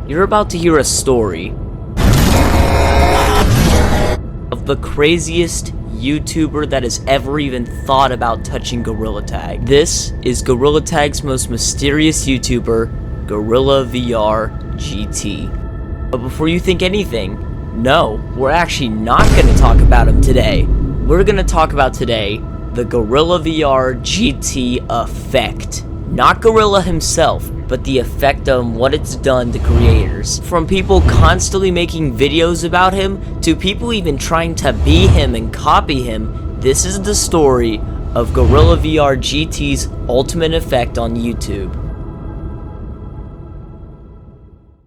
You're about to hear a story of the craziest YouTuber that has ever even thought about touching Gorilla Tag. This is Gorilla Tag's most mysterious YouTuber, GorillaVRGT. But before you think anything, no, we're actually not going to talk about him today. We're going to talk about today the GorillaVRGT Effect. Not Gorilla himself, but the effect on what it's done to creators. From people constantly making videos about him, to people even trying to be him and copy him, this is the story of GorillaVRGT's ultimate effect on YouTube.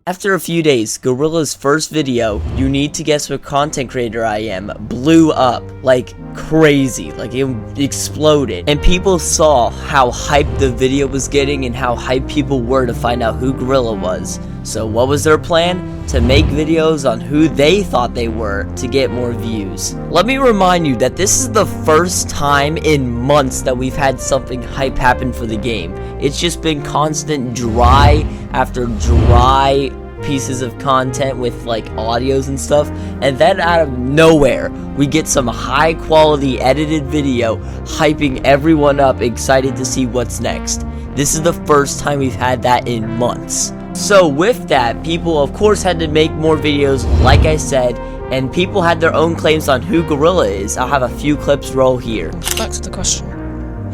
After a few days, Gorilla's first video, "You Need to Guess What Content Creator I Am," blew up like crazy, like it exploded. And people saw how hyped the video was getting and how hyped people were to find out who Gorilla was. So what was their plan? To make videos on who they thought they were to get more views. Let me remind you that this is the first time in months that we've had something hype happen for the game. It's just been constant dry after dry pieces of content with like audios and stuff, and then out of nowhere we get some high quality edited video hyping everyone up, excited to see what's next. This is the first time we've had that in months. So with that, people of course had to make more videos, like I said, and people had their own claims on who Gorilla is. I'll have a few clips roll here. Back to the question,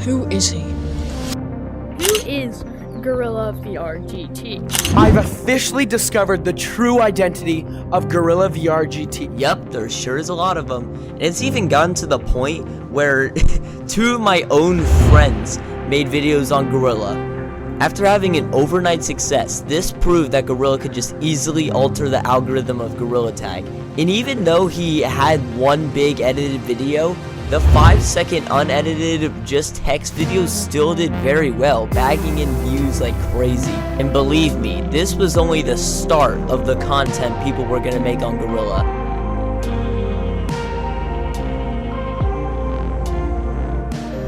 who is he? Who is GorillaVRGT? I've officially discovered the true identity of GorillaVRGT. Yep, there sure is a lot of them. And it's even gotten to the point where two of my own friends made videos on Gorilla. After having an overnight success, this proved that Gorilla could just easily alter the algorithm of Gorilla Tag. And even though he had one big edited video, the 5-second unedited just text videos still did very well, bagging in views like crazy. And believe me, this was only the start of the content people were gonna make on Gorilla.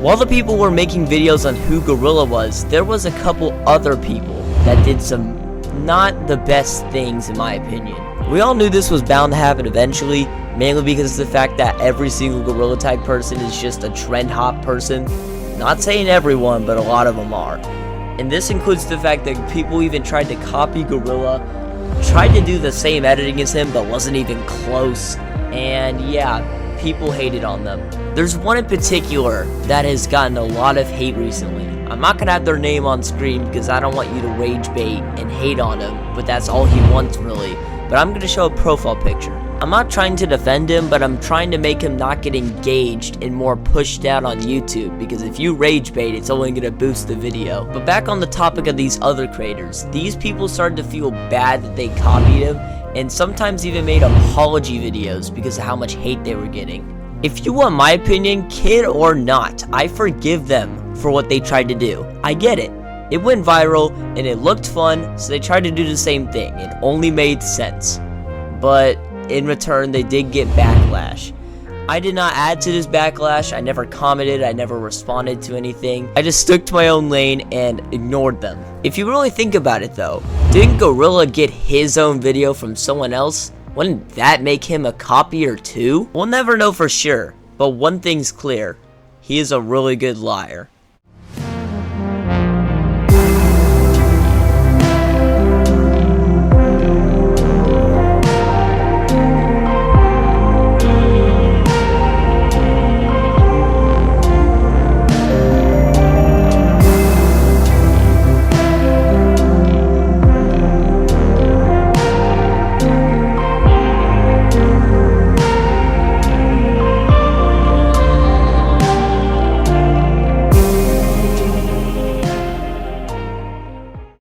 While the people were making videos on who Gorilla was, there was a couple other people that did some not the best things in my opinion. We all knew this was bound to happen eventually, mainly because of the fact that every single Gorilla Tag person is just a trend hop person. Not saying everyone, but a lot of them are. And this includes the fact that people even tried to copy Gorilla, tried to do the same editing as him, but wasn't even close. And yeah, people hated on them. There's one in particular that has gotten a lot of hate recently. I'm not gonna have their name on screen because I don't want you to rage bait and hate on him, but that's all he wants really. But I'm gonna show a profile picture. I'm not trying to defend him, but I'm trying to make him not get engaged and more pushed out on YouTube, because if you rage bait, it's only gonna boost the video. But back on the topic of these other creators, these people started to feel bad that they copied him, and sometimes even made apology videos because of how much hate they were getting. If you want my opinion, kid or not, I forgive them for what they tried to do. I get it. It went viral, and it looked fun, so they tried to do the same thing. It only made sense. But in return, they did get backlash. I did not add to this backlash. I never commented. I never responded to anything. I just stuck to my own lane and ignored them. If you really think about it though, didn't Gorilla get his own video from someone else? Wouldn't that make him a copier too? We'll never know for sure, but one thing's clear. He is a really good liar.